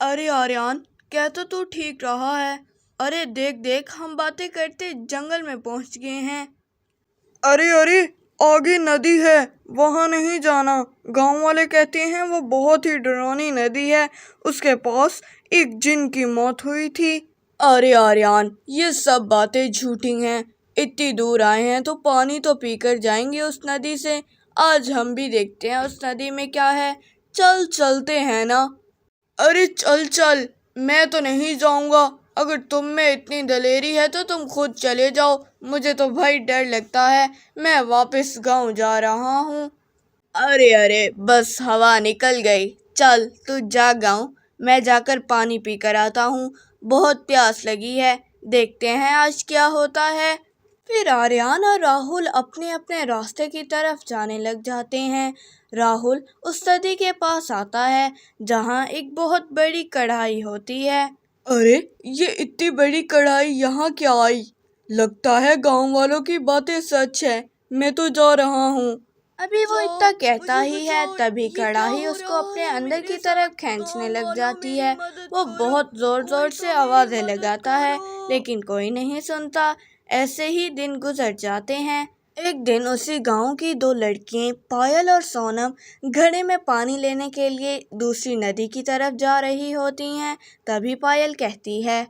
अरे आर्यन, कह तो तू ठीक रहा है। अरे देख देख, हम बातें करते जंगल में पहुंच गए हैं। अरे अरे, आगे नदी है, वहां नहीं जाना। गांव वाले कहते हैं वो बहुत ही डरावनी नदी है, उसके पास एक जिन की मौत हुई थी। अरे आर्यन, ये सब बातें झूठी हैं। इतनी दूर आए हैं तो पानी तो पी कर जाएंगे उस नदी से। आज हम भी देखते हैं उस नदी में क्या है। चल चलते हैं ना। अरे चल चल, मैं तो नहीं जाऊंगा। अगर तुम में इतनी दलेरी है तो तुम खुद चले जाओ, मुझे तो भाई डर लगता है। मैं वापस गांव जा रहा हूँ। अरे अरे, बस हवा निकल गई। चल तू जा गांव, मैं जाकर पानी पी कर आता हूँ। बहुत प्यास लगी है, देखते हैं आज क्या होता है। फिर आर्यन और राहुल अपने अपने रास्ते की तरफ जाने लग जाते हैं। राहुल उस नदी के पास आता है जहाँ एक बहुत बड़ी कढ़ाई होती है। अरे, ये इतनी बड़ी कढ़ाई यहाँ क्या आई? लगता है गांव वालों की बातें सच है। मैं तो जा रहा हूँ। अभी वो इतना कहता ही है, तभी कढ़ाई उसको अपने अंदर की तरफ खींचने लग जाती है। वो बहुत जोर जोर से आवाजें लगाता है, लेकिन कोई नहीं सुनता। ऐसे ही दिन गुजर जाते हैं। एक दिन उसी गांव की दो लड़कियां पायल और सोनम घड़े में पानी लेने के लिए दूसरी नदी की तरफ जा रही होती हैं। तभी पायल कहती है,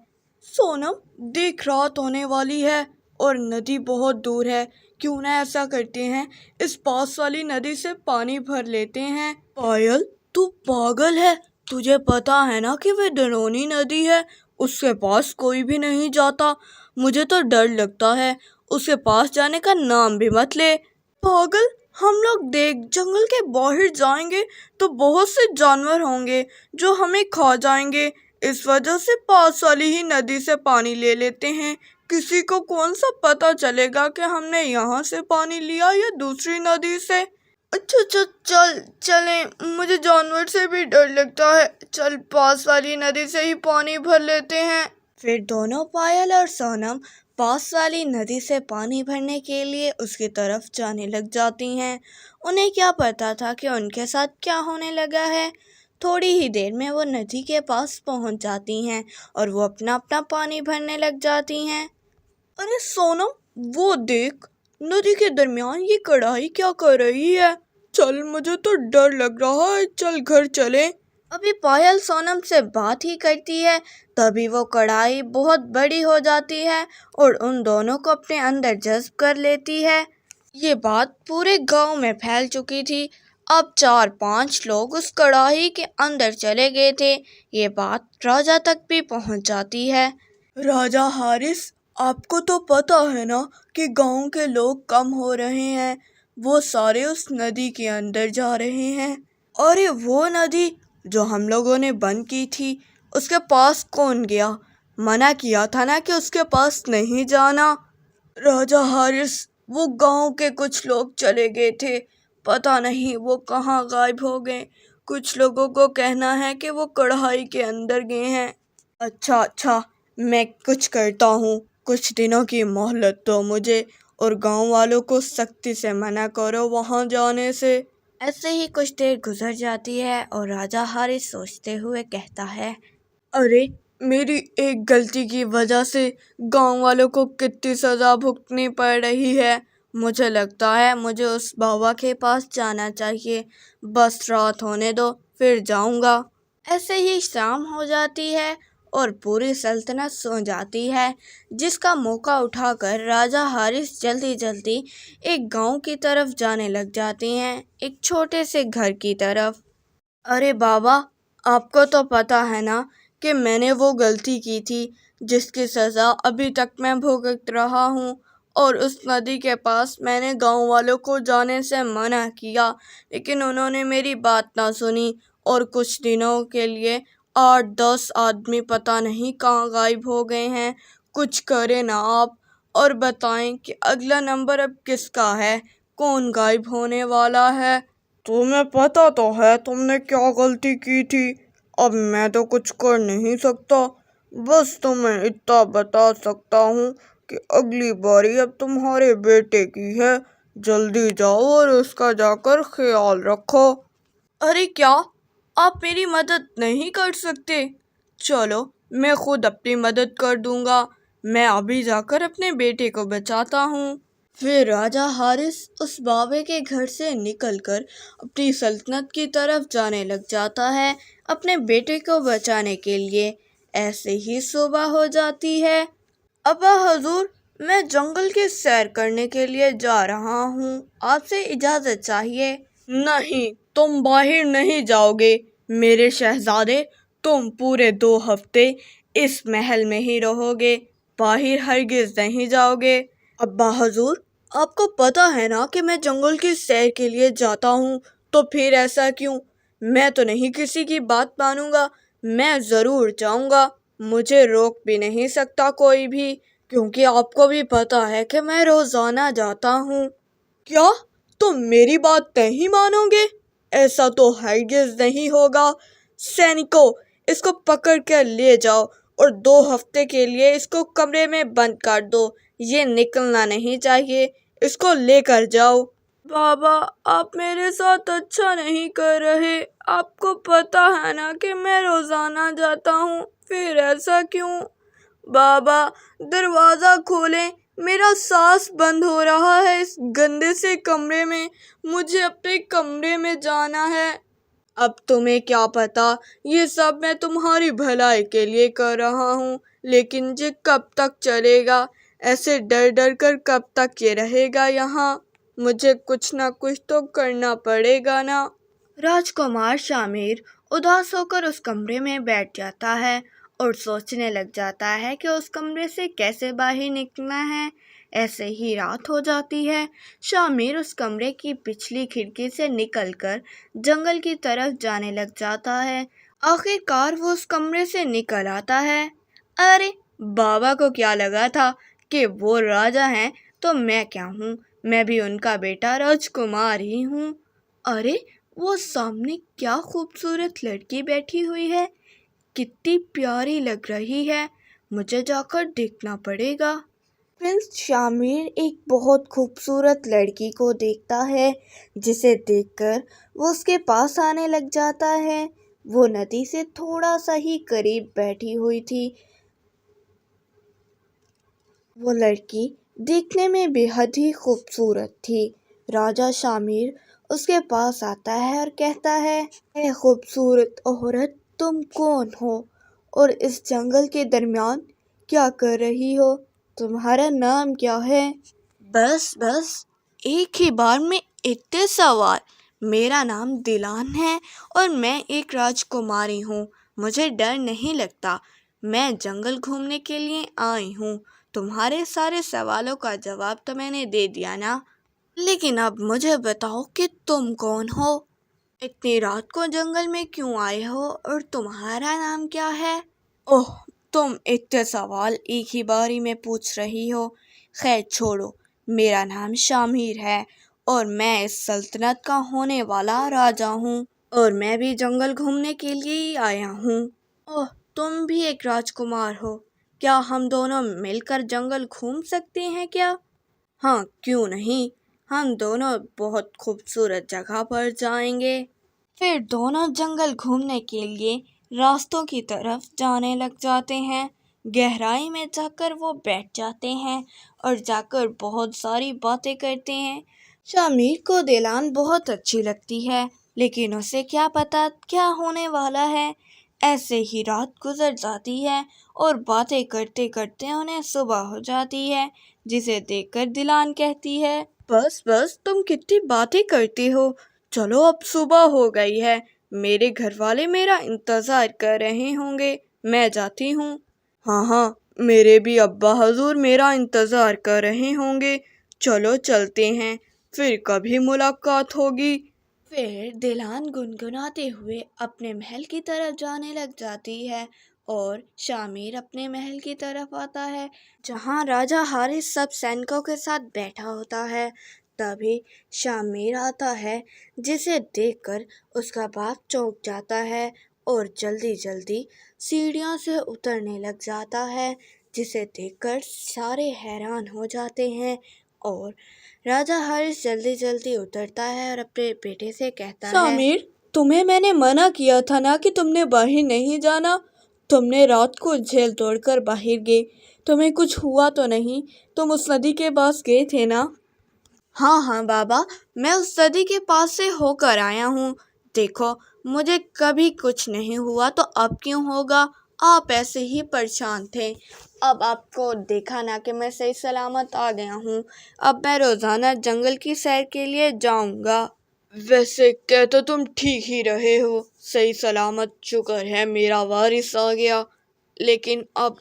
सोनम देख, रात होने वाली है और नदी बहुत दूर है। क्यों ना ऐसा करते हैं, इस पास वाली नदी से पानी भर लेते हैं। पायल, तू पागल है? तुझे पता है ना कि वह डरौनी नदी है, उसके पास कोई भी नहीं जाता। मुझे तो डर लगता है, उसके पास जाने का नाम भी मत ले। पागल, हम लोग देख जंगल के बाहर जाएंगे तो बहुत से जानवर होंगे जो हमें खा जाएंगे। इस वजह से पास वाली ही नदी से पानी ले लेते हैं। किसी को कौन सा पता चलेगा कि हमने यहाँ से पानी लिया या दूसरी नदी से। अच्छा अच्छा, चल चलें, मुझे जानवर से भी डर लगता है। चल पास वाली नदी से ही पानी भर लेते हैं। फिर दोनों पायल और सोनम पास वाली नदी से पानी भरने के लिए उसकी तरफ जाने लग जाती हैं। उन्हें क्या पता था कि उनके साथ क्या होने लगा है। थोड़ी ही देर में वो नदी के पास पहुंच जाती हैं और वो अपना अपना पानी भरने लग जाती हैं। अरे सोनम, वो देख, नदी के दरमियान ये कढ़ाई क्या कर रही है? चल, मुझे तो डर लग रहा है, चल घर चले। अभी पायल सोनम से बात ही करती है, तभी वो कढ़ाई बहुत बड़ी हो जाती है और उन दोनों को अपने अंदर जज्ब कर लेती है। ये बात पूरे गांव में फैल चुकी थी। अब 4-5 लोग उस कढ़ाई के अंदर चले गए थे। ये बात राजा तक भी पहुंच जाती है। राजा हारिस, आपको तो पता है ना कि गांव के लोग कम हो रहे हैं, वो सारे उस नदी के अंदर जा रहे हैं। अरे वो नदी जो हम लोगों ने बंद की थी, उसके पास कौन गया? मना किया था ना कि उसके पास नहीं जाना। राजा हारिस, वो गांव के कुछ लोग चले गए थे, पता नहीं वो कहाँ गायब हो गए। कुछ लोगों को कहना है कि वो कढ़ाई के अंदर गए हैं। अच्छा अच्छा, मैं कुछ करता हूँ, कुछ दिनों की मोहलत दो मुझे, और गांव वालों को सख्ती से मना करो वहां जाने से। ऐसे ही कुछ देर गुजर जाती है और राजा हारिस सोचते हुए कहता है, अरे, मेरी एक गलती की वजह से गांव वालों को कितनी सज़ा भुगतनी पड़ रही है। मुझे लगता है मुझे उस बाबा के पास जाना चाहिए। बस रात होने दो, फिर जाऊंगा। ऐसे ही शाम हो जाती है और पूरी सल्तनत सो जाती है, जिसका मौका उठाकर राजा हारिस जल्दी जल्दी एक गांव की तरफ जाने लग जाते हैं, एक छोटे से घर की तरफ। अरे बाबा, आपको तो पता है ना कि मैंने वो गलती की थी जिसकी सज़ा अभी तक मैं भुगत रहा हूँ, और उस नदी के पास मैंने गांव वालों को जाने से मना किया, लेकिन उन्होंने मेरी बात ना सुनी और कुछ दिनों के लिए 8-10 आदमी पता नहीं कहाँ गायब हो गए हैं। कुछ करें ना आप, और बताएं कि अगला नंबर अब किसका है, कौन गायब होने वाला है। तुम्हें पता तो है तुमने क्या गलती की थी। अब मैं तो कुछ कर नहीं सकता, बस तुम्हें इतना बता सकता हूँ कि अगली बारी अब तुम्हारे बेटे की है। जल्दी जाओ और उसका जाकर ख्याल रखो। अरे क्या, आप मेरी मदद नहीं कर सकते? चलो मैं खुद अपनी मदद कर दूंगा, मैं अभी जाकर अपने बेटे को बचाता हूँ। फिर राजा हारिस उस बाबे के घर से निकलकर अपनी सल्तनत की तरफ जाने लग जाता है अपने बेटे को बचाने के लिए। ऐसे ही सुबह हो जाती है। अब्बा हजूर, मैं जंगल की सैर करने के लिए जा रहा हूँ, आपसे इजाज़त चाहिए। नहीं, तुम बाहर नहीं जाओगे मेरे शहजादे, तुम पूरे 2 हफ्ते इस महल में ही रहोगे, बाहर हरगिज नहीं जाओगे। अब्बा हजूर, आपको पता है ना कि मैं जंगल की सैर के लिए जाता हूँ, तो फिर ऐसा क्यों? मैं तो नहीं किसी की बात मानूंगा, मैं ज़रूर जाऊंगा, मुझे रोक भी नहीं सकता कोई भी, क्योंकि आपको भी पता है कि मैं रोज़ाना जाता हूँ। क्या तुम मेरी बात नहीं मानोगे? ऐसा तो हरगिज नहीं होगा। सैनिकों, इसको पकड़ कर ले जाओ और 2 हफ्ते के लिए इसको कमरे में बंद कर दो, ये निकलना नहीं चाहिए, इसको लेकर जाओ। बाबा, आप मेरे साथ अच्छा नहीं कर रहे, आपको पता है ना कि मैं रोजाना जाता हूँ, फिर ऐसा क्यों? बाबा, दरवाजा खोलें, मेरा सांस बंद हो रहा है इस गंदे से कमरे में, मुझे अपने कमरे में जाना है। अब तुम्हें क्या पता, ये सब मैं तुम्हारी भलाई के लिए कर रहा हूँ, लेकिन ये कब तक चलेगा? ऐसे डर डर कर कब तक ये रहेगा यहाँ? मुझे कुछ ना कुछ तो करना पड़ेगा ना। राजकुमार शामिर उदास होकर उस कमरे में बैठ जाता है और सोचने लग जाता है कि उस कमरे से कैसे बाहर निकलना है। ऐसे ही रात हो जाती है। शामिर उस कमरे की पिछली खिड़की से निकलकर जंगल की तरफ जाने लग जाता है। आखिरकार वो उस कमरे से निकल आता है। अरे, बाबा को क्या लगा था कि वो राजा हैं, तो मैं क्या हूँ, मैं भी उनका बेटा राजकुमार ही हूँ। अरे, वो सामने क्या खूबसूरत लड़की बैठी हुई है, कितनी प्यारी लग रही है, मुझे जाकर देखना पड़ेगा। प्रिंस शामिर एक बहुत खूबसूरत लड़की को देखता है, जिसे देखकर वो उसके पास आने लग जाता है। वो नदी से थोड़ा सा ही करीब बैठी हुई थी। वो लड़की देखने में बेहद ही खूबसूरत थी। राजा शामिर उसके पास आता है और कहता है, ए खूबसूरत औरत, तुम कौन हो और इस जंगल के दरमियान क्या कर रही हो? तुम्हारा नाम क्या है? बस बस, एक ही बार में इतने सवाल। मेरा नाम दिलान है और मैं एक राजकुमारी हूँ, मुझे डर नहीं लगता, मैं जंगल घूमने के लिए आई हूँ। तुम्हारे सारे सवालों का जवाब तो मैंने दे दिया ना, लेकिन अब मुझे बताओ कि तुम कौन हो, इतनी रात को जंगल में क्यों आए हो और तुम्हारा नाम क्या है? ओह, तुम इतने सवाल एक ही बारी में पूछ रही हो। खैर छोड़ो, मेरा नाम शामिर है और मैं इस सल्तनत का होने वाला राजा हूँ और मैं भी जंगल घूमने के लिए ही आया हूँ। ओह, तुम भी एक राजकुमार हो, क्या हम दोनों मिलकर जंगल घूम सकते हैं क्या? हाँ, क्यों नहीं, हम दोनों बहुत खूबसूरत जगह पर जाएंगे। फिर दोनों जंगल घूमने के लिए रास्तों की तरफ जाने लग जाते हैं। गहराई में जाकर वो बैठ जाते हैं और जाकर बहुत सारी बातें करते हैं। शामिर को दिलान बहुत अच्छी लगती है, लेकिन उसे क्या पता क्या होने वाला है। ऐसे ही रात गुजर जाती है और बातें करते करते उन्हें सुबह हो जाती है, जिसे देखकर दिलान कहती है, बस बस, तुम कितनी बातें करती हो, चलो अब सुबह हो गई है, मेरे घर वाले मेरा इंतज़ार कर रहे होंगे, मैं जाती हूँ। हाँ हाँ, मेरे भी अब्बा हजूर मेरा इंतज़ार कर रहे होंगे, चलो चलते हैं, फिर कभी मुलाकात होगी। फिर दिलान गुनगुनाते हुए अपने महल की तरफ जाने लग जाती है और शामिर अपने महल की तरफ आता है, जहाँ राजा हारिस सब सैनिकों के साथ बैठा होता है। तभी शामिर आता है, जिसे देखकर उसका बाप चौंक जाता है और जल्दी जल्दी सीढ़ियों से उतरने लग जाता है, जिसे देखकर सारे हैरान हो जाते हैं। और राजा हारिस जल्दी जल्दी उतरता है और अपने बेटे से कहता है, शामिर, तुम्हें मैंने मना किया था ना कि तुमने बाहर नहीं जाना, تم نے رات کو جھیل توڑ کر باہر گئے، تمہیں کچھ ہوا تو نہیں؟ تم اس ندی کے پاس گئے تھے نا؟ ہاں ہاں بابا، میں اس ندی کے پاس سے ہو کر آیا ہوں۔ دیکھو، مجھے کبھی کچھ نہیں ہوا تو اب کیوں ہوگا؟ آپ ایسے ہی پریشان تھے، اب آپ کو دیکھا نا کہ میں صحیح سلامت آ گیا ہوں۔ اب میں روزانہ جنگل کی سیر کے لیے جاؤں گا۔ ویسے کہ تو تم ٹھیک ہی رہے ہو، صحیح سلامت، شکر ہے میرا وارث آ گیا، لیکن اب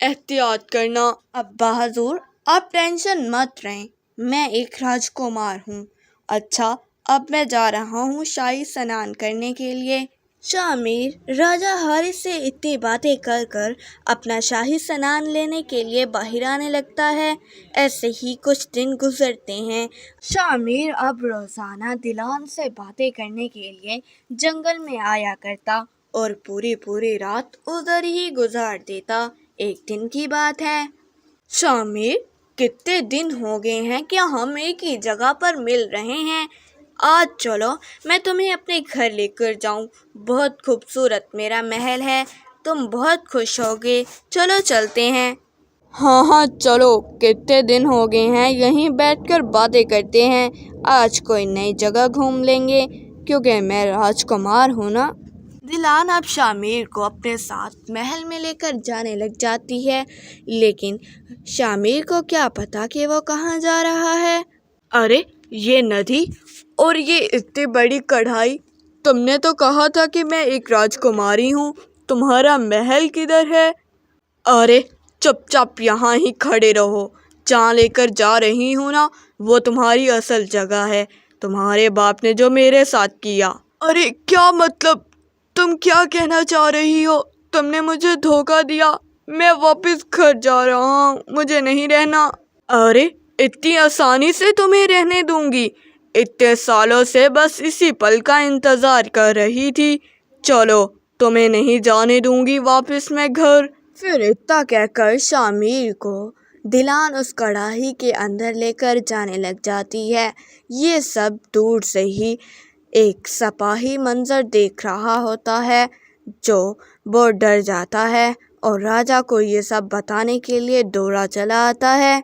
احتیاط کرنا۔ ابا حضور، آپ ٹینشن مت رہیں، میں ایک راجکمار ہوں۔ اچھا، اب میں جا رہا ہوں شاہی اسنان کرنے کے لیے۔ شاہ میر راجہ حارث سے اتنی باتیں کر کر اپنا شاہی اسنان لینے کے لیے باہر آنے لگتا ہے۔ ایسے ہی کچھ دن گزرتے ہیں۔ شاہ میر اب روزانہ دلان سے باتیں کرنے کے لیے جنگل میں آیا کرتا اور پوری رات ادھر ہی گزار دیتا۔ ایک دن کی بات ہے۔ شاہ میر، کتنے دن ہو گئے ہیں کہ ہم ایک ہی جگہ پر مل رہے ہیں؟ آج چلو میں تمہیں اپنے گھر لے کر جاؤں، بہت خوبصورت میرا محل ہے، تم بہت خوش ہوگے، چلو چلتے ہیں۔ ہاں چلو، کتنے دن ہو گئے ہیں یہیں بیٹھ کر باتیں کرتے ہیں، آج کوئی نئی جگہ گھوم لیں گے، کیونکہ میں راجکمار ہوں نا۔ دلان اب شاہ میر کو اپنے ساتھ محل میں لے کر جانے لگ جاتی ہے، لیکن شاہ میر کو کیا پتا کہ وہ کہاں جا رہا ہے۔ ارے، یہ ندی اور یہ اتنی بڑی کڑھائی، تم نے تو کہا تھا کہ میں ایک راجکماری ہوں، تمہارا محل کدھر ہے؟ ارے چپ چاپ یہاں ہی کھڑے رہو، جہاں لے کر جا رہی ہوں نا وہ تمہاری اصل جگہ ہے، تمہارے باپ نے جو میرے ساتھ کیا۔ ارے کیا مطلب؟ تم کیا کہنا چاہ رہی ہو؟ تم نے مجھے دھوکہ دیا، میں واپس گھر جا رہا ہوں، مجھے نہیں رہنا۔ ارے اتنی آسانی سے تمہیں رہنے دوں گی؟ اتنے سالوں سے بس اسی پل کا انتظار کر رہی تھی، چلو تمہیں نہیں جانے دوں گی واپس میں گھر۔ پھر اتنا کہہ کر شاہ میر کو دلان اس کڑاہی کے اندر لے کر جانے لگ جاتی ہے۔ یہ سب دور سے ہی ایک سپاہی منظر دیکھ رہا ہوتا ہے، جو بہت ڈر جاتا ہے اور راجہ کو یہ سب بتانے کے لیے دوڑا چلا آتا ہے۔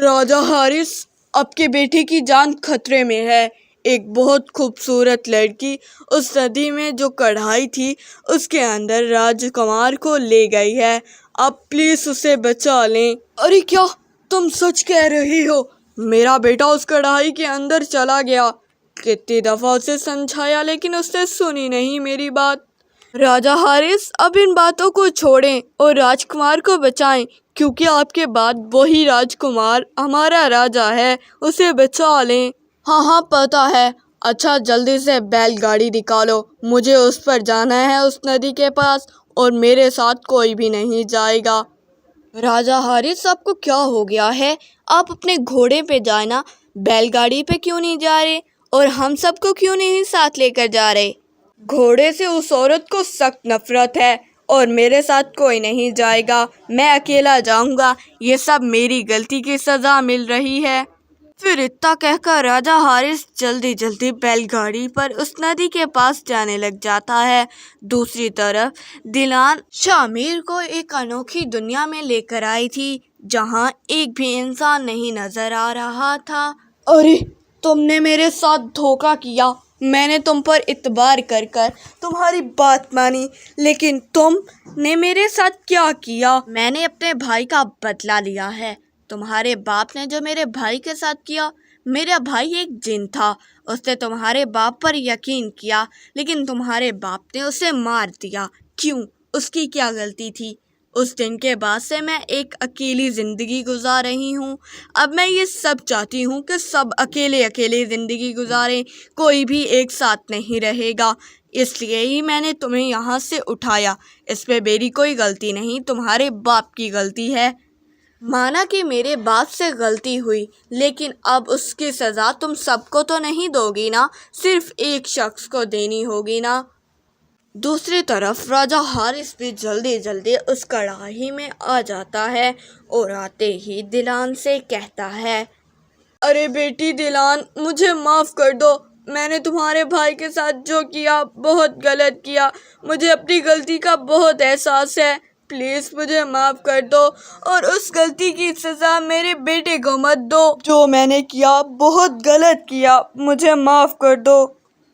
راجہ حارث، آپ کے بیٹے کی جان خطرے میں ہے، ایک بہت خوبصورت لڑکی اس ندی میں جو کڑھائی تھی اس کے اندر راجکمار کو لے گئی ہے، آپ پلیز اسے بچا لیں۔ ارے کیا تم سچ کہہ رہی ہو؟ میرا بیٹا اس کڑھائی کے اندر چلا گیا، کتنی دفعہ اسے سمجھایا لیکن اس نے سنی نہیں میری بات۔ راجہ حارث، اب ان باتوں کو چھوڑیں اور راجکمار کو بچائیں، کیونکہ آپ کے بعد وہی راجکمار ہمارا راجہ ہے، اسے بچا لیں۔ ہاں پتہ ہے۔ اچھا جلدی سے بیل گاڑی نکالو، مجھے اس پر جانا ہے، اس ندی کے پاس، اور میرے ساتھ کوئی بھی نہیں جائے گا۔ راجہ حارث، آپ کو کیا ہو گیا ہے؟ آپ اپنے گھوڑے پہ جائیں نا، بیل گاڑی پہ کیوں نہیں جا رہے؟ اور ہم سب کو کیوں نہیں ساتھ لے کر جا رہے؟ گھوڑے سے اس عورت کو سخت نفرت ہے اور میرے ساتھ کوئی نہیں جائے گا، میں اکیلا جاؤں گا، یہ سب میری غلطی کی سزا مل رہی ہے۔ پھر اتنا کہہ کر راجہ حارث جلدی بیل گاڑی پر اس ندی کے پاس جانے لگ جاتا ہے۔ دوسری طرف دلان شاہ میر کو ایک انوکھی دنیا میں لے کر آئی تھی، جہاں ایک بھی انسان نہیں نظر آ رہا تھا۔ ارے تم نے میرے ساتھ دھوکہ کیا، میں نے تم پر اعتبار کر کر تمہاری بات مانی، لیکن تم نے میرے ساتھ کیا کیا؟ میں نے اپنے بھائی کا بدلہ لیا ہے۔ تمہارے باپ نے جو میرے بھائی کے ساتھ کیا، میرا بھائی ایک جن تھا، اس نے تمہارے باپ پر یقین کیا، لیکن تمہارے باپ نے اسے مار دیا۔ کیوں؟ اس کی کیا غلطی تھی؟ اس دن کے بعد سے میں ایک اکیلی زندگی گزار رہی ہوں۔ اب میں یہ سب چاہتی ہوں کہ سب اکیلے زندگی گزاریں، کوئی بھی ایک ساتھ نہیں رہے گا، اس لیے ہی میں نے تمہیں یہاں سے اٹھایا، اس پہ میری کوئی غلطی نہیں، تمہارے باپ کی غلطی ہے۔ مانا کہ میرے باپ سے غلطی ہوئی، لیکن اب اس کی سزا تم سب کو تو نہیں دو گی نا، صرف ایک شخص کو دینی ہوگی نا۔ دوسری طرف راجہ حارث بھی جلدی اس کڑاہی میں آ جاتا ہے اور آتے ہی دلان سے کہتا ہے، ارے بیٹی دلان، مجھے معاف کر دو، میں نے تمہارے بھائی کے ساتھ جو کیا بہت غلط کیا، مجھے اپنی غلطی کا بہت احساس ہے، پلیز مجھے معاف کر دو اور اس غلطی کی سزا میرے بیٹے کو مت دو۔ جو میں نے کیا بہت غلط کیا، مجھے معاف کر دو۔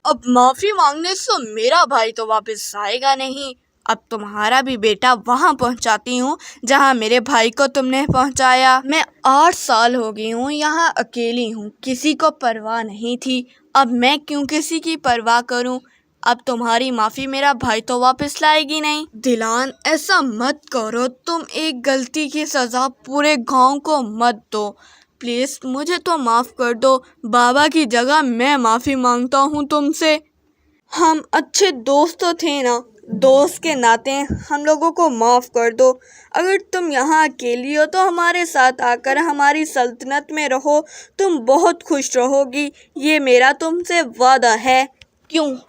اب معافی مانگنے سے میرا بھائی تو واپس آئے گا نہیں، اب تمہارا بھی بیٹا وہاں پہنچاتی ہوں جہاں میرے بھائی کو تم نے پہنچایا۔ میں 8 سال ہو گئی ہوں یہاں اکیلی ہوں، کسی کو پرواہ نہیں تھی، اب میں کیوں کسی کی پرواہ کروں؟ اب تمہاری معافی میرا بھائی تو واپس لائے گی نہیں۔ دلان ایسا مت کرو، تم ایک غلطی کی سزا پورے گاؤں کو مت دو، پلیز مجھے تو معاف کر دو، بابا کی جگہ میں معافی مانگتا ہوں تم سے۔ ہم اچھے دوست تو تھے نا، دوست کے ناطے ہم لوگوں کو معاف کر دو۔ اگر تم یہاں اکیلی ہو تو ہمارے ساتھ آ کر ہماری سلطنت میں رہو، تم بہت خوش رہو گی، یہ میرا تم سے وعدہ ہے۔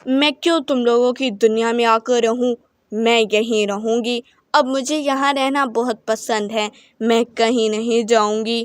میں کیوں تم لوگوں کی دنیا میں آ کر رہوں، میں یہیں رہوں گی، اب مجھے یہاں رہنا بہت پسند ہے، میں کہیں نہیں جاؤں گی۔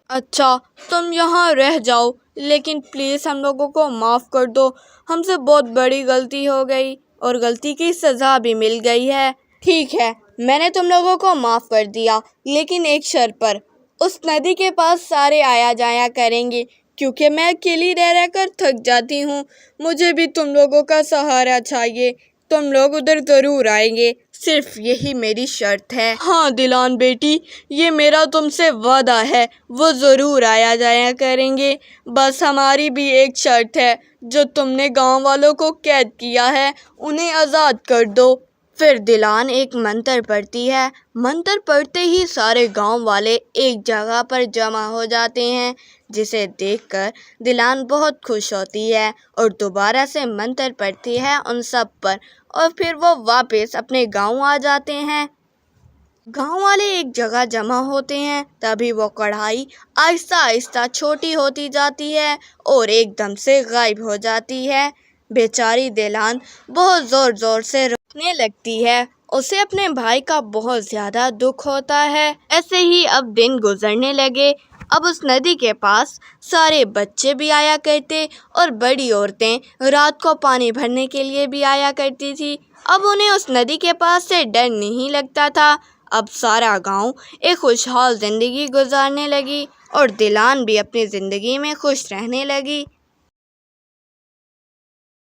اچھا تم یہاں رہ جاؤ، لیکن پلیز ہم لوگوں کو معاف کر دو، ہم سے بہت بڑی غلطی ہو گئی اور غلطی کی سزا بھی مل گئی ہے۔ ٹھیک ہے، میں نے تم لوگوں کو معاف کر دیا، لیکن ایک شرط پر، اس ندی کے پاس سارے آیا جایا کریں گے، کیونکہ میں اکیلی رہ رہ کر تھک جاتی ہوں، مجھے بھی تم لوگوں کا سہارا چاہیے، تم لوگ ادھر ضرور آئیں گے، صرف یہی میری شرط ہے۔ ہاں دلان بیٹی، یہ میرا تم سے وعدہ ہے، وہ ضرور آیا جایا کریں گے، بس ہماری بھی ایک شرط ہے، جو تم نے گاؤں والوں کو قید کیا ہے انہیں آزاد کر دو۔ پھر دلان ایک منتر پڑھتی ہے، منتر پڑھتے ہی سارے گاؤں والے ایک جگہ پر جمع ہو جاتے ہیں، جسے دیکھ کر دلان بہت خوش ہوتی ہے اور دوبارہ سے منتر پڑھتی ہے ان سب پر، اور پھر وہ واپس اپنے گاؤں آ جاتے ہیں۔ گاؤں والے ایک جگہ جمع ہوتے ہیں، تبھی وہ کڑھائی آہستہ آہستہ چھوٹی ہوتی جاتی ہے اور ایک دم سے غائب ہو جاتی ہے۔ بیچاری دلان بہت زور زور سے رونے لگتی ہے، اسے اپنے بھائی کا بہت زیادہ دکھ ہوتا ہے۔ ایسے ہی اب دن گزرنے لگے، اب اس ندی کے پاس سارے بچے بھی آیا کرتے اور بڑی عورتیں رات کو پانی بھرنے کے لیے بھی آیا کرتی تھی۔ اب انہیں اس ندی کے پاس سے ڈر نہیں لگتا تھا، اب سارا گاؤں ایک خوشحال زندگی گزارنے لگی اور دلان بھی اپنی زندگی میں خوش رہنے لگی۔